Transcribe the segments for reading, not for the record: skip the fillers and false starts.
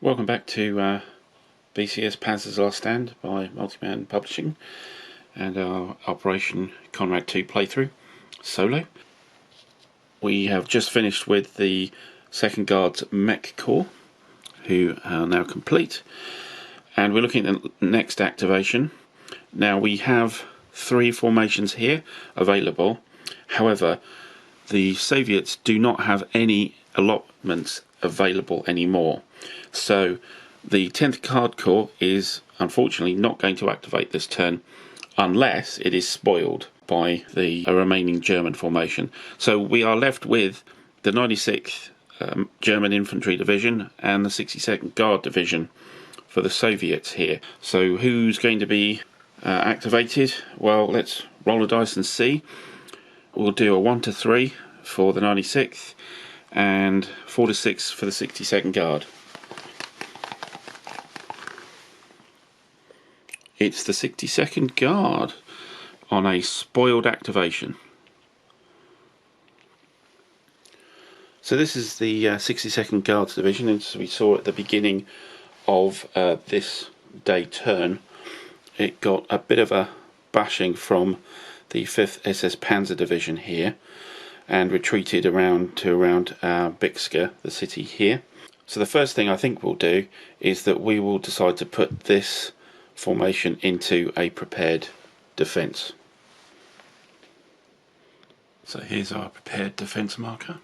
Welcome back to BCS Panzer's Last Stand by Multiman Publishing and our Operation Conrad 2 playthrough solo. We have just finished with the 2nd Guard's mech corps, who are now complete, and we're looking at the next activation. Now we have 3 formations here available. However, the Soviets do not have any allotments available anymore, so the 10th Guard Corps is unfortunately not going to activate this turn unless it is spoiled by the remaining German formation. So we are left with the 96th German Infantry Division and the 62nd Guard Division for the Soviets here. So who's going to be activated? Well, let's roll a dice and see. We'll do a 1 to 3 for the 96th and 4 to 6 for the 62nd Guard. It's the 62nd Guard on a spoiled activation. So this is the 62nd Guards Division, and as we saw at the beginning of this day turn, it got a bit of a bashing from the 5th SS Panzer Division here and retreated around Bixka, the city here. So the first thing I think we'll do is that we will decide to put this formation into a prepared defence. So here's our prepared defence marker.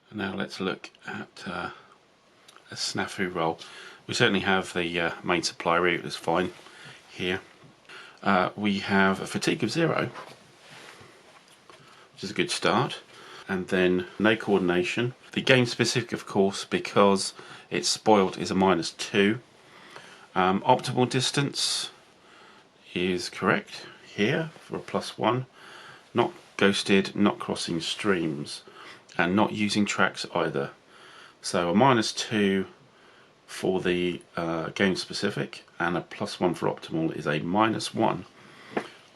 And now let's look at a snafu roll. We certainly have the main supply route, that's fine here. We have a fatigue of 0, which is a good start, and then no coordination. The game specific, of course, because it's spoiled, is a -2. Optimal distance is correct here for a +1. Not ghosted, not crossing streams, and not using tracks either. So a -2 for the game specific and a +1 for optimal is a -1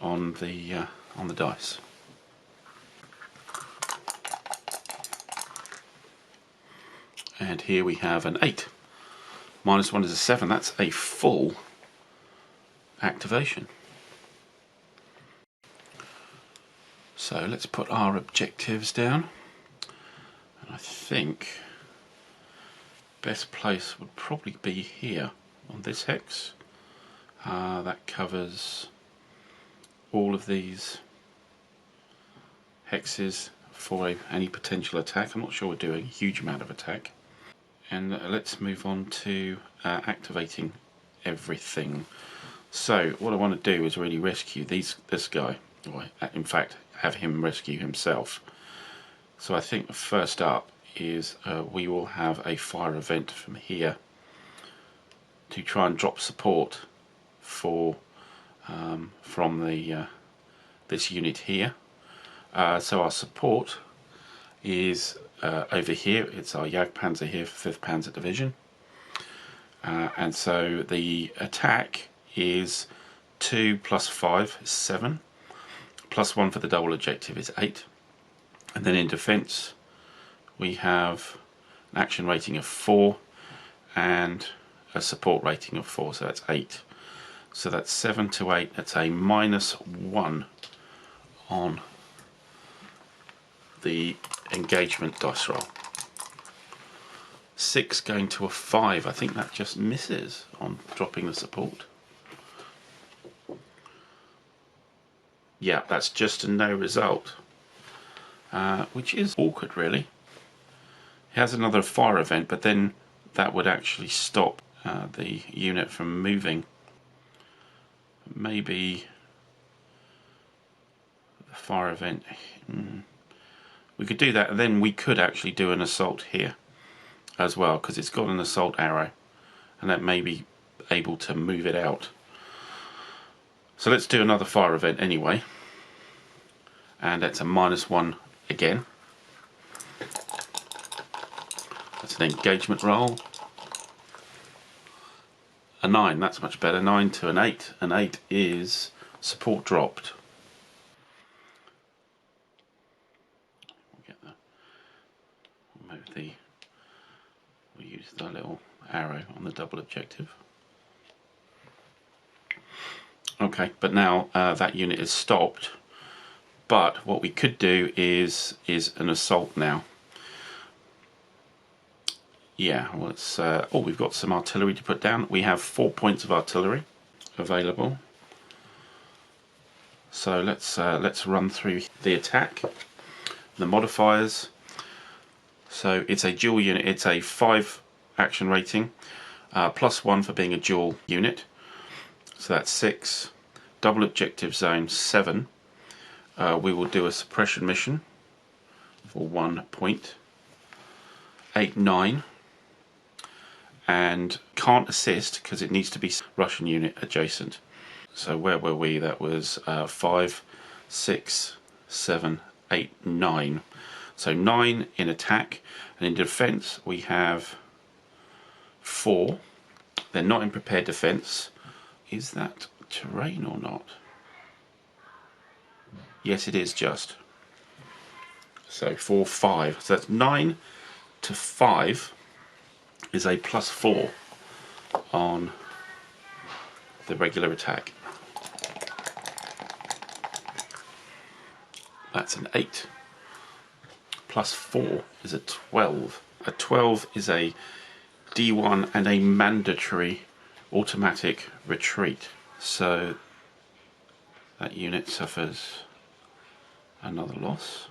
on the dice. And here we have an 8. -1 is a 7. That's a full activation. So let's put our objectives down. And I think best place would probably be here on this hex. That covers all of these hexes for any potential attack. I'm not sure we're doing a huge amount of attack. And let's move on to activating everything. So what I want to do is really rescue this guy, or in fact have him rescue himself. So I think first up is we will have a fire event from here to try and drop support for from the this unit here. So our support is over here. It's our Jagdpanzer here for 5th Panzer Division, and so the attack is 2 + 5 is 7, +1 for the double objective is 8, and then in defence we have an action rating of 4 and a support rating of 4, so that's 8. So that's 7 to 8. That's a -1 on the engagement dice roll. 6 going to a 5. I think that just misses on dropping the support. Yeah, that's just a no result, which is awkward really. He has another fire event, but then that would actually stop the unit from moving. Maybe the fire event. We could do that, and then we could actually do an assault here as well, because it's got an assault arrow, and that may be able to move it out. So let's do another fire event anyway, and that's a -1 again. That's an engagement roll. A 9, that's much better. 9 to an 8. An 8 is support dropped. We'll move we'll use the little arrow on the double objective. Okay, but now that unit is stopped. But what we could do is an assault now. Yeah, well, it's oh, we've got some artillery to put down. We have 4 points of artillery available. So let's run through the attack, the modifiers. So it's a dual unit. It's a 5 action rating, +1 for being a dual unit. So that's 6. Double objective zone 7. We will do a suppression mission for 1 point. 8, 9. And can't assist because it needs to be Russian unit adjacent. So where were we? That was 5, 6, 7, 8, 9. So 9 in attack, and in defense we have 4. They're not in prepared defense. Is that terrain or not? Yes, it is just. So 4, 5. So that's 9 to 5 is a +4 on the regular attack. That's an 8. +4 is a 12. A 12 is a D1 and a mandatory automatic retreat. So that unit suffers another loss.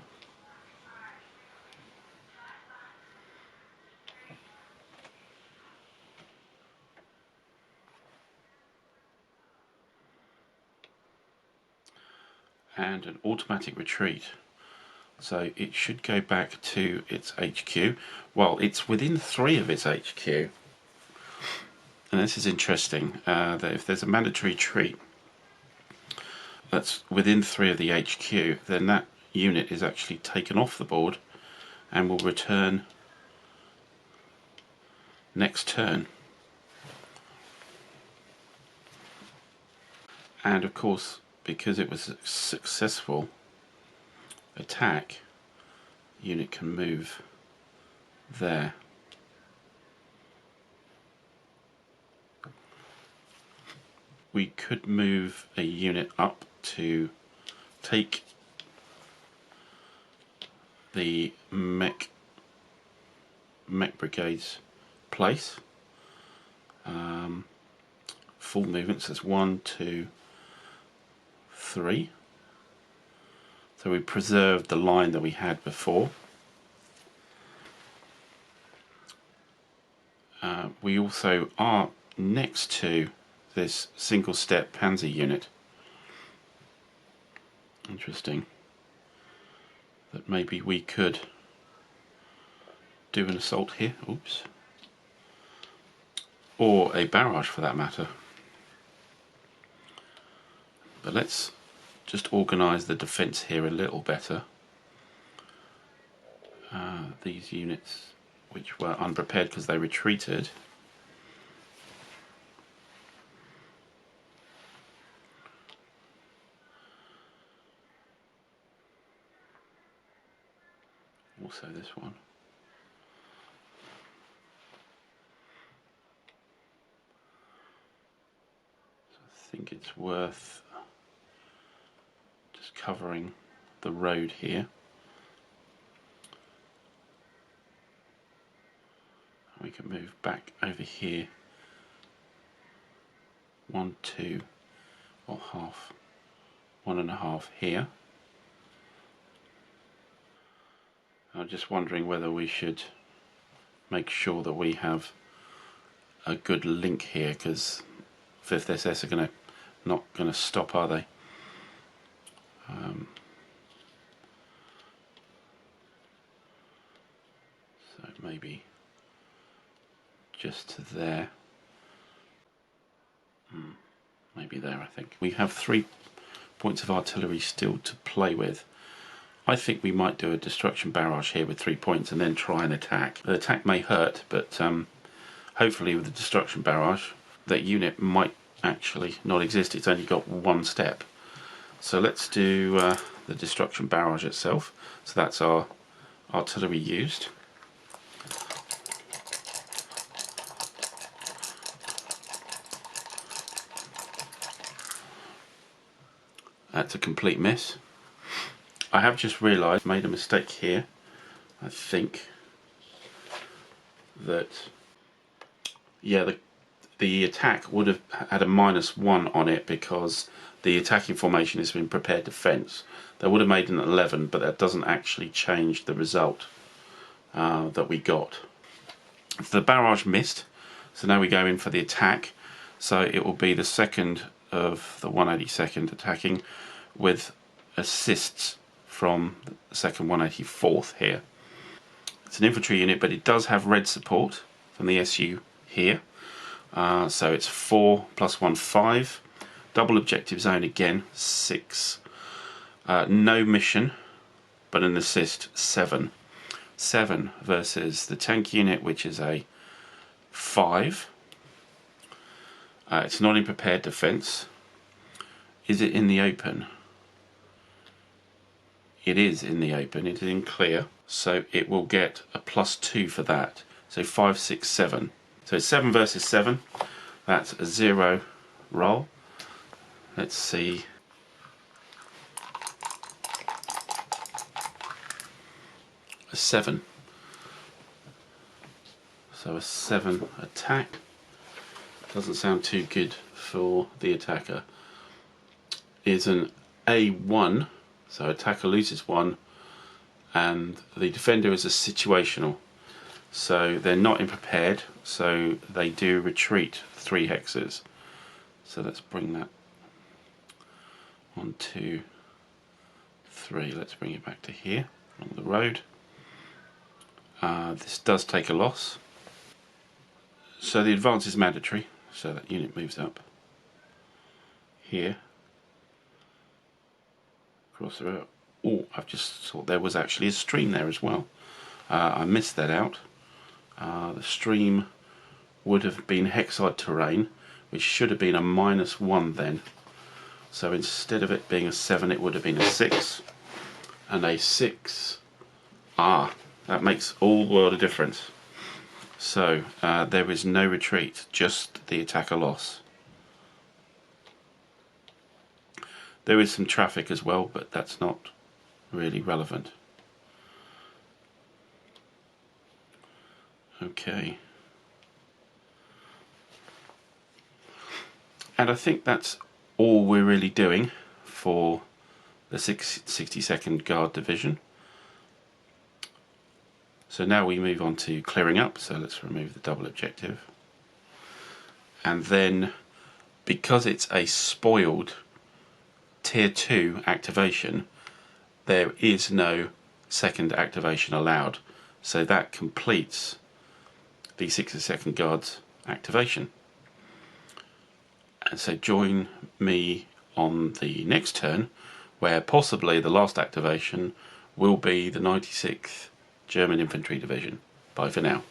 And an automatic retreat. So it should go back to its HQ. Well, it's within 3 of its HQ. And this is interesting, that if there's a mandatory retreat that's within 3 of the HQ, then that unit is actually taken off the board and will return next turn. And of course, because it was a successful attack, unit can move there. We could move a unit up to take the mech brigade's place. Full movements, that's 1, 2, 3. So we preserved the line that we had before. We also are next to this single step Panzer unit. Interesting. That maybe we could do an assault here. Oops. Or a barrage for that matter. But let's just organise the defence here a little better. These units which were unprepared because they retreated. Also this one. So I think it's worth just covering the road here. We can move back over here. 1, 2, or half. 1.5 here. I'm just wondering whether we should make sure that we have a good link here, because 5th SS are not going to stop, are they? So maybe just to there. Maybe there, I think. We have 3 points of artillery still to play with. I think we might do a destruction barrage here with 3 points and then try and attack. The attack may hurt, but hopefully with the destruction barrage, that unit might actually not exist. It's only got 1 step. So let's do the destruction barrage itself. So that's our artillery used. That's a complete miss. I have just realised I made a mistake here. I think that, yeah, the attack would have had a -1 on it because the attacking formation has been prepared defence. That would have made an 11, but that doesn't actually change the result that we got. The barrage missed, so now we go in for the attack. So it will be the second of the 182nd attacking with assists from the second 184th here. It's an infantry unit, but it does have red support from the SU here. So it's 4 + 1, 5. Double objective zone again, 6. No mission, but an assist, 7. 7 versus the tank unit, which is a 5. It's not in prepared defence. Is it in the open? It is in the open, it is in clear, so it will get a +2 for that. So 5, 6, 7. So it's 7 versus 7. That's a 0 roll. Let's see. A 7. So a 7 attack. Doesn't sound too good for the attacker. Is an A1, so attacker loses 1, and the defender is a situational. So they're not in prepared, so they do retreat 3 hexes. So let's bring that 1, 2, 3. Let's bring it back to here on the road. This does take a loss. So the advance is mandatory, so that unit moves up here. Across the road. Oh, I've just thought there was actually a stream there as well. I missed that out. The stream would have been hexide terrain, which should have been a -1 then. So instead of it being a 7, it would have been a 6. And a 6. That makes all the world of difference. So there is no retreat, just the attacker loss. There is some traffic as well, but that's not really relevant. Okay. And I think that's all we're really doing for the 62nd Guard Division. So now we move on to clearing up, so let's remove the double objective. And then, because it's a spoiled Tier 2 activation, there is no second activation allowed. So that completes the 62nd Guard's activation. And so join me on the next turn, where possibly the last activation will be the 96th German Infantry Division. Bye for now.